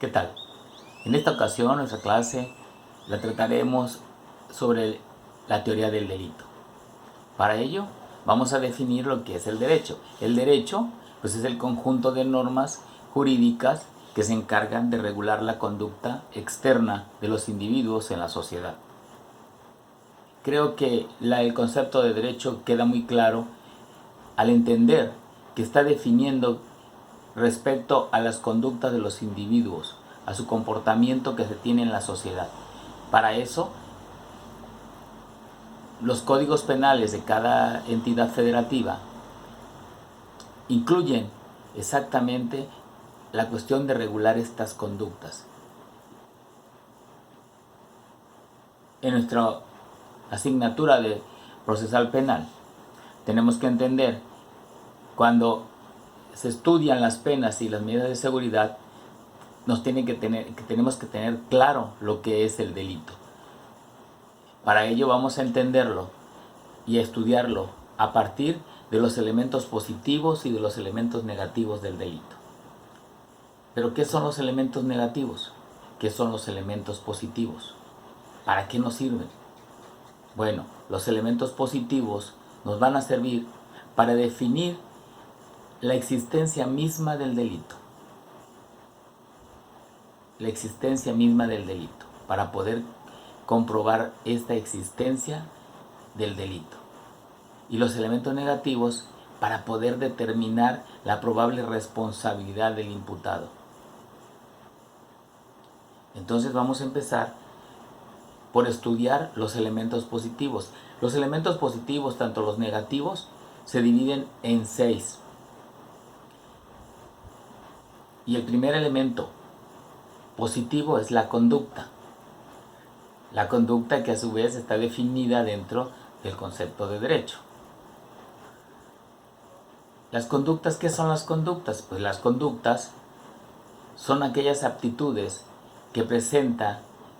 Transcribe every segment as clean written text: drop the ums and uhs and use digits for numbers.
¿Qué tal? En esta ocasión nuestra clase la trataremos sobre la teoría del delito. Para ello vamos a definir lo que es el derecho. El derecho pues, es el conjunto de normas jurídicas que se encargan de regular la conducta externa de los individuos en la sociedad. Creo que el concepto de derecho queda muy claro al entender que está definiendo respecto a las conductas de los individuos, a su comportamiento que se tiene en la sociedad. Para eso, los códigos penales de cada entidad federativa incluyen exactamente la cuestión de regular estas conductas. En nuestra asignatura de procesal penal tenemos que entender cuando se estudian las penas y las medidas de seguridad, tenemos que tener claro lo que es el delito. Para ello vamos a entenderlo y a estudiarlo a partir de los elementos positivos y de los elementos negativos del delito. ¿Pero qué son los elementos negativos? ¿Qué son los elementos positivos? ¿Para qué nos sirven? Bueno, los elementos positivos nos van a servir para definir la existencia misma del delito. La existencia misma del delito, para poder comprobar esta existencia del delito. Y los elementos negativos para poder determinar la probable responsabilidad del imputado. Entonces vamos a empezar por estudiar los elementos positivos. Los elementos positivos, tanto los negativos, se dividen en 6. Y el primer elemento positivo es la conducta. La conducta que a su vez está definida dentro del concepto de derecho. Las conductas, ¿qué son las conductas? Pues las conductas son aquellas aptitudes que presenta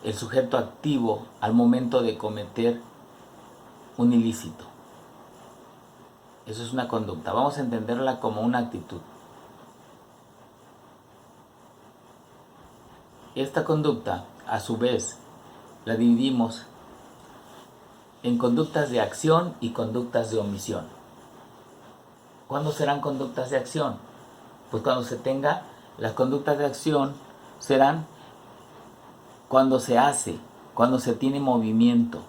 el sujeto activo al momento de cometer un ilícito. Eso es una conducta. Vamos a entenderla como una actitud. Esta conducta, a su vez, la dividimos en conductas de acción y conductas de omisión. ¿Cuándo serán conductas de acción? Pues cuando se tenga, las conductas de acción serán cuando se hace, cuando se tiene movimiento.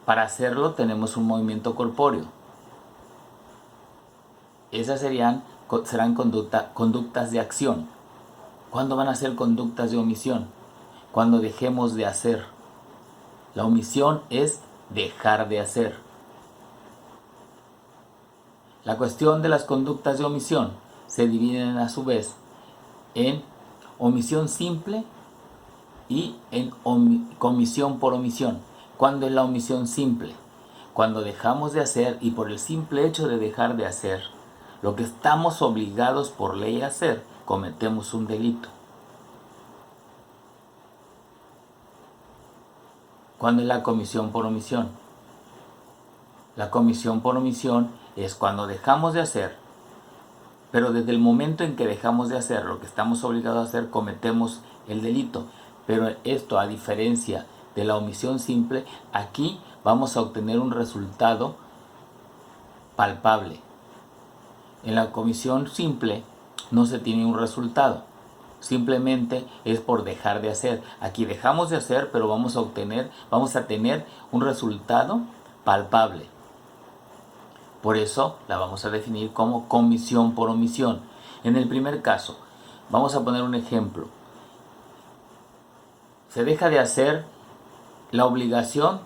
Para hacerlo tenemos un movimiento corpóreo. Esas serán conductas de acción. ¿Cuándo van a ser conductas de omisión? Cuando dejemos de hacer. La omisión es dejar de hacer. La cuestión de las conductas de omisión se dividen a su vez en omisión simple y en comisión por omisión. ¿Cuándo es la omisión simple? Cuando dejamos de hacer y por el simple hecho de dejar de hacer lo que estamos obligados por ley a hacer, cometemos un delito. ¿Cuándo es la comisión por omisión? La comisión por omisión es cuando dejamos de hacer, pero desde el momento en que dejamos de hacer lo que estamos obligados a hacer, cometemos el delito. Pero esto, a diferencia de la omisión simple, aquí vamos a obtener un resultado palpable. En la comisión simple no se tiene un resultado, simplemente es por dejar de hacer. Aquí dejamos de hacer, pero vamos a tener un resultado palpable. Por eso la vamos a definir como comisión por omisión. En el primer caso, vamos a poner un ejemplo. Se deja de hacer la obligación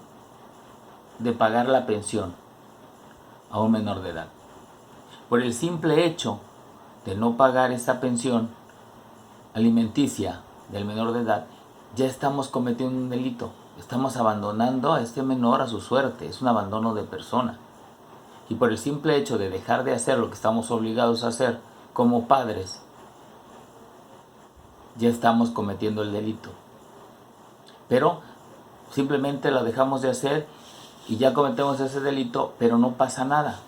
de pagar la pensión a un menor de edad. Por el simple hecho de no pagar esa pensión alimenticia del menor de edad, ya estamos cometiendo un delito. Estamos abandonando a este menor a su suerte. Es un abandono de persona. Y por el simple hecho de dejar de hacer lo que estamos obligados a hacer como padres, ya estamos cometiendo el delito. Pero simplemente lo dejamos de hacer y ya cometemos ese delito, pero no pasa nada.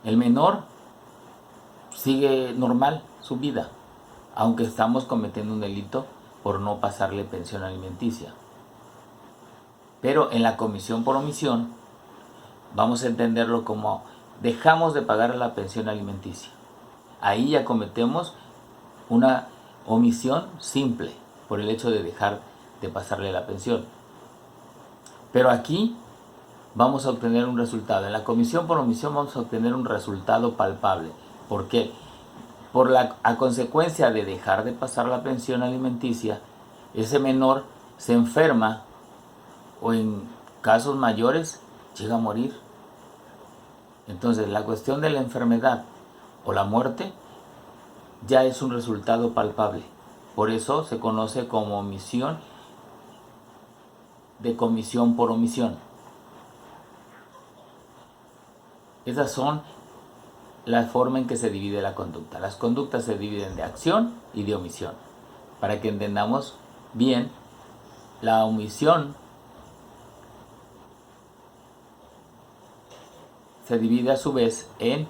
El menor sigue normal su vida. aunque estamos cometiendo un delito por no pasarle pensión alimenticia. Pero en la comisión por omisión vamos a entenderlo como dejamos de pagar la pensión alimenticia. Ahí ya cometemos una omisión simple por el hecho de dejar de pasarle la pensión. Pero aquí vamos a obtener un resultado. En la comisión por omisión vamos a obtener un resultado palpable. ¿Por qué? A consecuencia de dejar de pasar la pensión alimenticia, ese menor se enferma o en casos mayores llega a morir. Entonces la cuestión de la enfermedad o la muerte ya es un resultado palpable. Por eso se conoce como omisión de comisión por omisión. Esas son la forma en que se divide la conducta. Las conductas se dividen de acción y de omisión. Para que entendamos bien, la omisión se divide a su vez en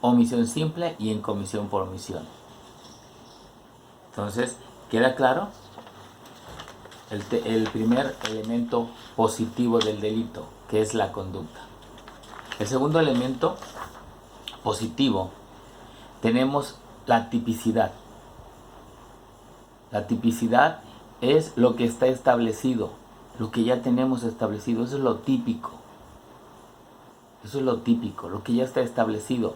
omisión simple y en comisión por omisión. Entonces, ¿queda claro? El primer elemento positivo del delito, que es la conducta. El segundo elemento positivo, tenemos la tipicidad. La tipicidad es lo que está establecido, lo que ya tenemos establecido, eso es lo típico. Eso es lo típico, lo que ya está establecido.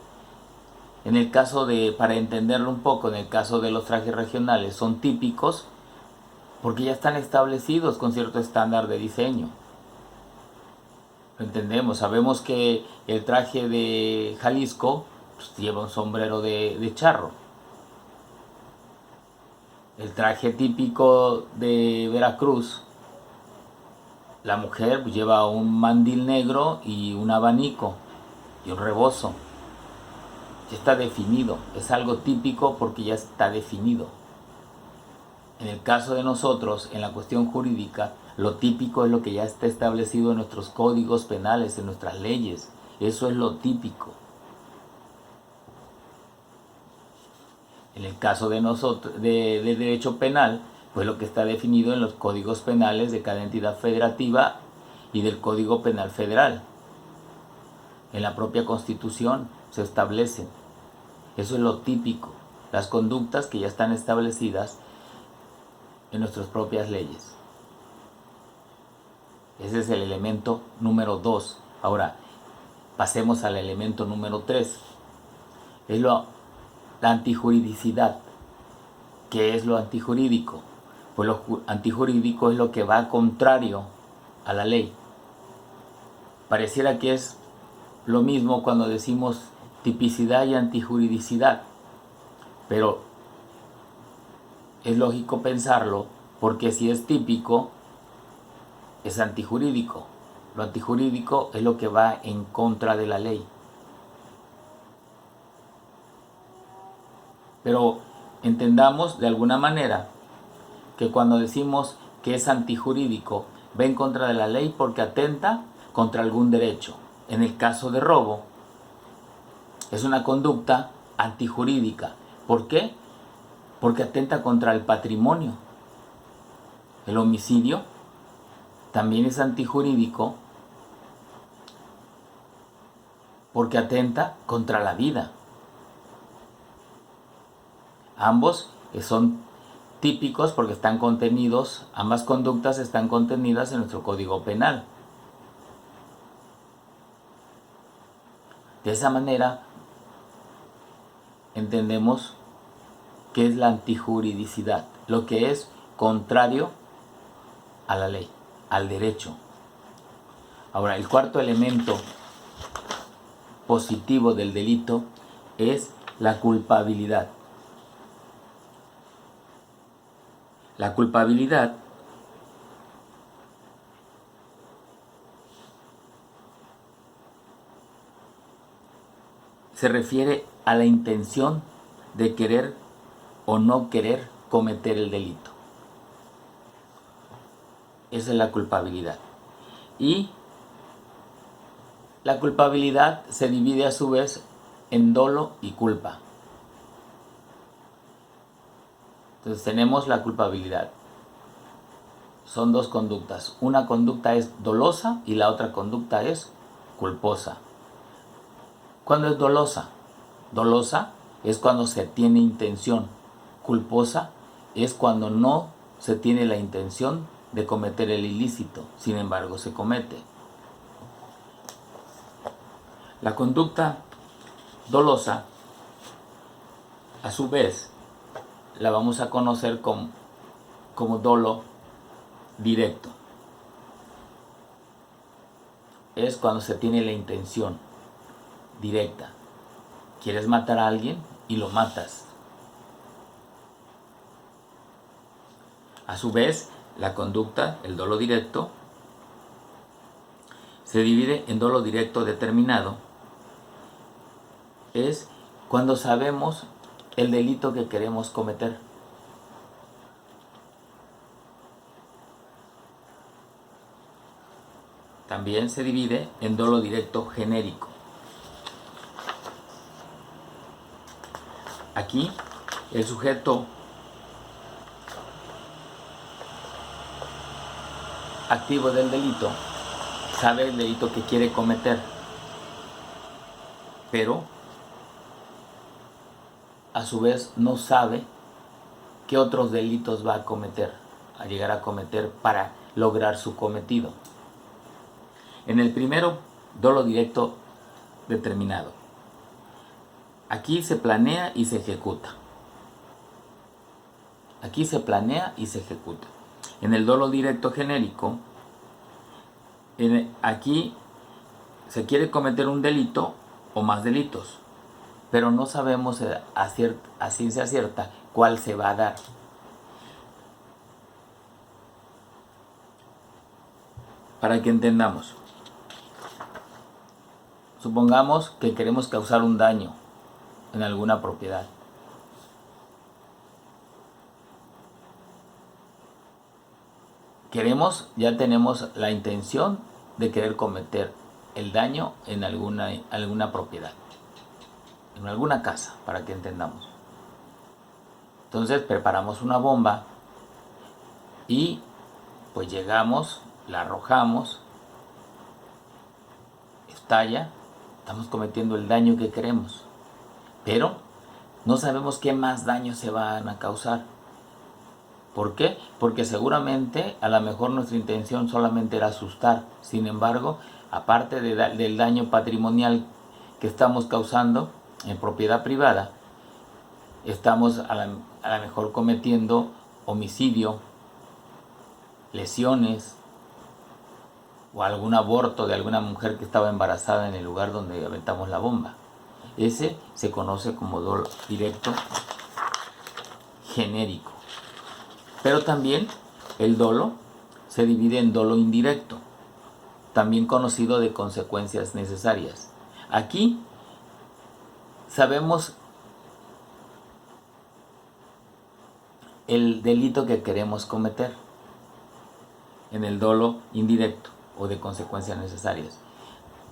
En el caso de, para entenderlo un poco, en el caso de los trajes regionales, son típicos porque ya están establecidos con cierto estándar de diseño. Lo entendemos, sabemos que el traje de Jalisco pues, lleva un sombrero de charro. El traje típico de Veracruz, la mujer pues, lleva un mandil negro y un abanico y un rebozo. Ya está definido, es algo típico porque ya está definido. En el caso de nosotros, en la cuestión jurídica, lo típico es lo que ya está establecido en nuestros códigos penales, en nuestras leyes. Eso es lo típico. En el caso de nosotros, de derecho penal, pues lo que está definido en los códigos penales de cada entidad federativa y del Código Penal Federal. En la propia Constitución se establecen. Eso es lo típico. Las conductas que ya están establecidas en nuestras propias leyes. Ese es el elemento número 2. Ahora, pasemos al elemento número 3. Es la antijuridicidad. ¿Qué es lo antijurídico? Pues lo antijurídico es lo que va contrario a la ley. Pareciera que es lo mismo cuando decimos tipicidad y antijuridicidad, pero es lógico pensarlo porque si es típico, es antijurídico. Lo antijurídico es lo que va en contra de la ley. Pero entendamos de alguna manera que cuando decimos que es antijurídico, va en contra de la ley porque atenta contra algún derecho. En el caso de robo, es una conducta antijurídica. ¿Por qué? Porque atenta contra el patrimonio. El homicidio también es antijurídico porque atenta contra la vida. Ambos son típicos porque están contenidos, ambas conductas están contenidas en nuestro Código Penal. De esa manera entendemos qué es la antijuridicidad, lo que es contrario a la ley, al derecho. Ahora, el cuarto elemento positivo del delito es la culpabilidad. La culpabilidad se refiere a la intención de querer o no querer cometer el delito. Esa es la culpabilidad. Y la culpabilidad se divide a su vez en dolo y culpa. Entonces tenemos la culpabilidad. Son dos conductas. Una conducta es dolosa y la otra conducta es culposa. ¿Cuándo es dolosa? Dolosa es cuando se tiene intención. Culposa es cuando no se tiene la intención de cometer el ilícito, sin embargo se comete. La conducta dolosa, a su vez, la vamos a conocer como dolo directo. Es cuando se tiene la intención directa. Quieres matar a alguien y lo matas. A su vez, la conducta, el dolo directo, se divide en dolo directo determinado. Es cuando sabemos el delito que queremos cometer. También se divide en dolo directo genérico. Aquí, el sujeto activo del delito sabe el delito que quiere cometer, pero a su vez no sabe qué otros delitos va a llegar a cometer para lograr su cometido. En el primero, dolo directo determinado. Aquí se planea y se ejecuta. Aquí se planea y se ejecuta. En el dolo directo genérico, aquí se quiere cometer un delito o más delitos, pero no sabemos a ciencia cierta cuál se va a dar. Para que entendamos, supongamos que queremos causar un daño en alguna propiedad. Ya tenemos la intención de querer cometer el daño en alguna propiedad, en alguna casa, para que entendamos. Entonces preparamos una bomba y pues llegamos, la arrojamos, estalla, estamos cometiendo el daño que queremos, pero no sabemos qué más daños se van a causar. ¿Por qué? Porque seguramente a lo mejor nuestra intención solamente era asustar. Sin embargo, aparte del daño patrimonial que estamos causando en propiedad privada, estamos a lo mejor cometiendo homicidio, lesiones o algún aborto de alguna mujer que estaba embarazada en el lugar donde aventamos la bomba. Ese se conoce como dolo directo genérico. Pero también el dolo se divide en dolo indirecto, también conocido de consecuencias necesarias. Aquí sabemos el delito que queremos cometer en el dolo indirecto o de consecuencias necesarias.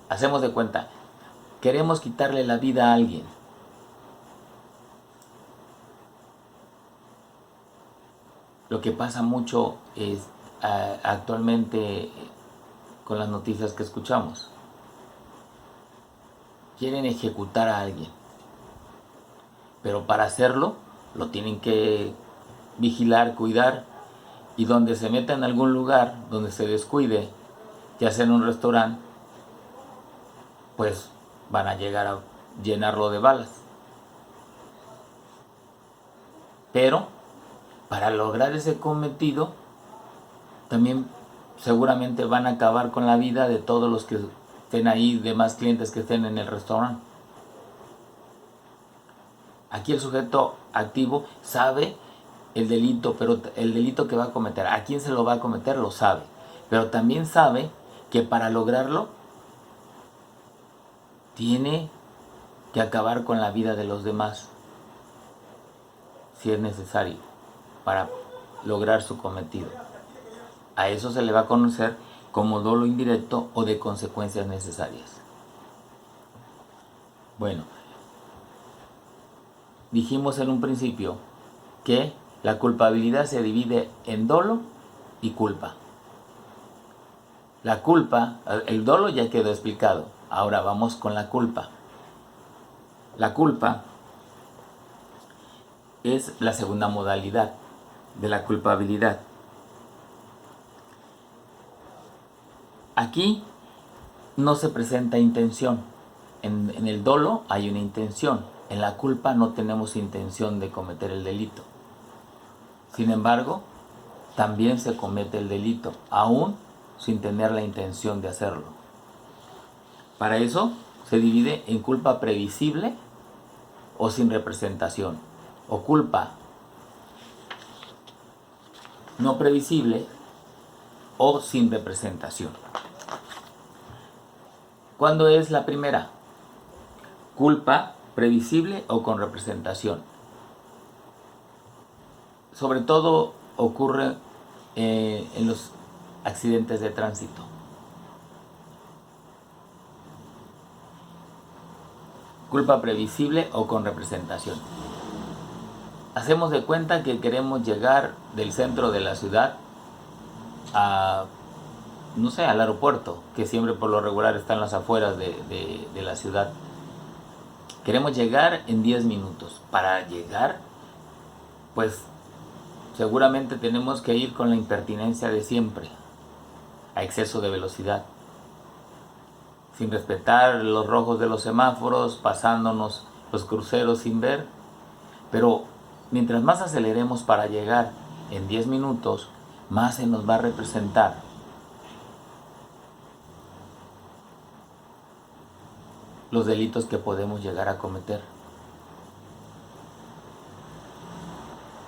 Hacemos de cuenta, queremos quitarle la vida a alguien. Lo que pasa mucho es actualmente con las noticias que escuchamos. Quieren ejecutar a alguien, pero para hacerlo lo tienen que vigilar, cuidar, y donde se meta en algún lugar donde se descuide, ya sea en un restaurante, pues van a llegar a llenarlo de balas. Pero para lograr ese cometido, también seguramente van a acabar con la vida de todos los que estén ahí, demás clientes que estén en el restaurante. Aquí el sujeto activo sabe el delito, pero el delito que va a cometer, a quién se lo va a cometer, lo sabe. Pero también sabe que para lograrlo tiene que acabar con la vida de los demás, si es necesario, para lograr su cometido. A eso se le va a conocer como dolo indirecto o de consecuencias necesarias. Bueno, dijimos en un principio que La culpabilidad se divide en dolo y culpa. La culpa, el dolo ya quedó explicado. Ahora vamos con la culpa. La culpa es la segunda modalidad de la culpabilidad. Aquí no se presenta intención. En el dolo hay una intención. En la culpa no tenemos intención de cometer el delito. Sin embargo, también se comete el delito, aún sin tener la intención de hacerlo. Para eso se divide en culpa previsible o sin representación, o culpa no previsible o sin representación. ¿Cuándo es la primera? Culpa previsible o con representación. Sobre todo ocurre en los accidentes de tránsito. Culpa previsible o con representación. Hacemos de cuenta que queremos llegar del centro de la ciudad a, no sé, al aeropuerto, que siempre por lo regular está en las afueras de la ciudad. Queremos llegar en 10 minutos. Para llegar, pues seguramente tenemos que ir con la impertinencia de siempre, a exceso de velocidad, sin respetar los rojos de los semáforos, pasándonos los cruceros sin ver. Pero mientras más aceleremos para llegar en 10 minutos, más se nos va a representar los delitos que podemos llegar a cometer.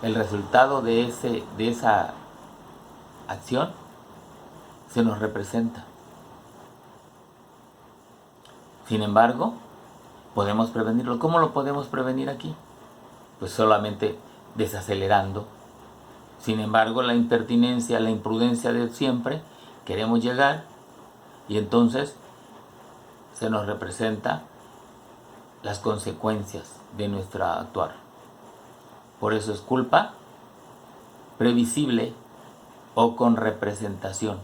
El resultado de esa acción se nos representa. Sin embargo, podemos prevenirlo. ¿Cómo lo podemos prevenir aquí? Pues solamente desacelerando. Sin embargo, la impertinencia, la imprudencia de siempre, queremos llegar y entonces se nos representa las consecuencias de nuestro actuar. Por eso es culpa previsible o con representación.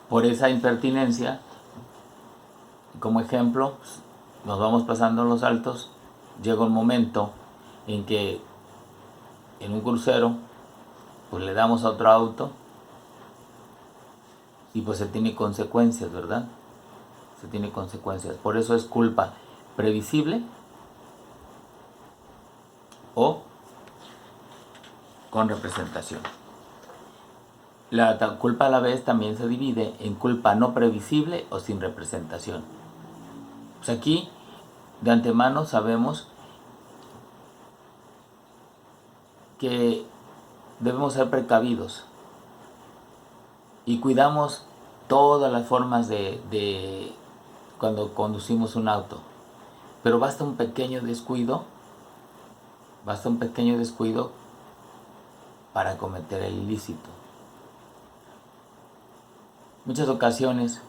Por esa impertinencia, como ejemplo, nos vamos pasando los altos, llega un momento en que en un crucero pues le damos a otro auto y pues se tiene consecuencias, ¿verdad? Se tiene consecuencias. Por eso es culpa previsible o con representación. La culpa a la vez también se divide en culpa no previsible o sin representación. Pues aquí de antemano sabemos que debemos ser precavidos y cuidamos todas las formas de cuando conducimos un auto. Pero basta un pequeño descuido para cometer el ilícito. Muchas ocasiones,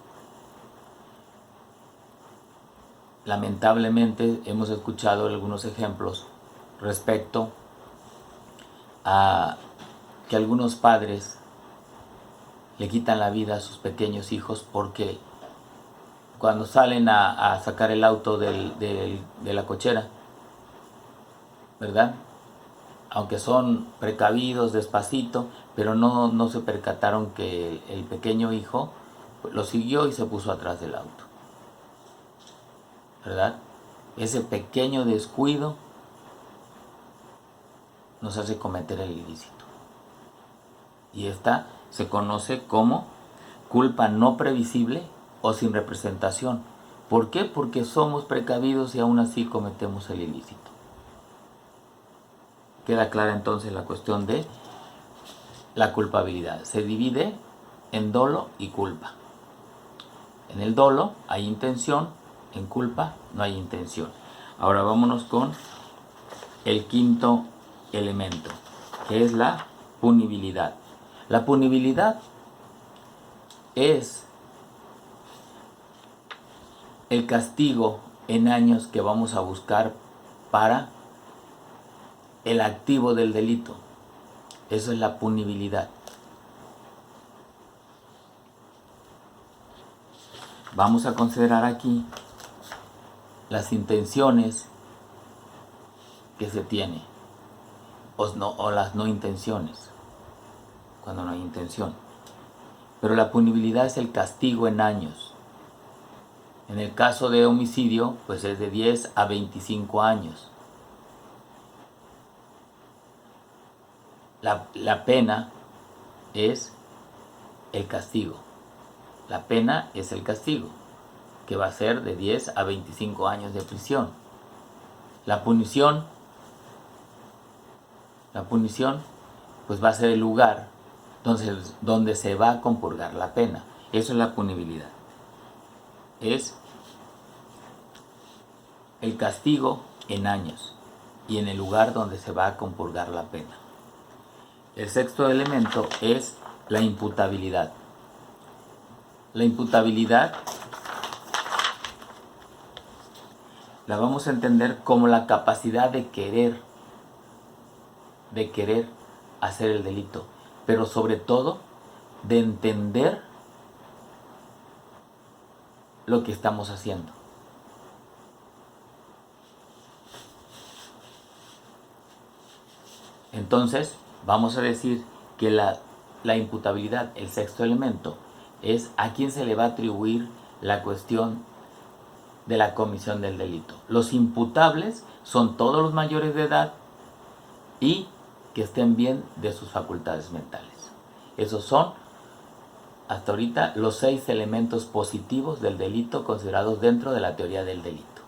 lamentablemente, hemos escuchado algunos ejemplos respecto a que algunos padres le quitan la vida a sus pequeños hijos porque cuando salen a sacar el auto de la cochera, ¿verdad? Aunque son precavidos, despacito, pero no se percataron que el pequeño hijo lo siguió y se puso atrás del auto, ¿verdad? Ese pequeño descuido nos hace cometer el ilícito. Y esta se conoce como culpa no previsible o sin representación. ¿Por qué? Porque somos precavidos y aún así cometemos el ilícito. Queda clara entonces la cuestión de la culpabilidad. Se divide en dolo y culpa. En el dolo hay intención, en culpa no hay intención. Ahora vámonos con el quinto elemento, que es la punibilidad. La punibilidad es el castigo en años que vamos a buscar para el activo del delito. Eso es la punibilidad. Vamos a considerar aquí las intenciones que se tiene o las no intenciones, cuando no hay intención. Pero la punibilidad es el castigo en años. En el caso de homicidio, pues es de 10 a 25 años. La pena es el castigo. La pena es el castigo, que va a ser de 10 a 25 años de prisión. La punición, pues va a ser el lugar donde se va a compurgar la pena. Eso es la punibilidad. Es el castigo en años y en el lugar donde se va a compurgar la pena. El sexto elemento es la imputabilidad. La imputabilidad la vamos a entender como la capacidad de querer hacer el delito, pero sobre todo de entender lo que estamos haciendo. Entonces, vamos a decir que la imputabilidad, el sexto elemento, es a quién se le va a atribuir la cuestión de la comisión del delito. Los imputables son todos los mayores de edad y que estén bien de sus facultades mentales. Esos son, hasta ahorita, los 6 elementos positivos del delito considerados dentro de la teoría del delito.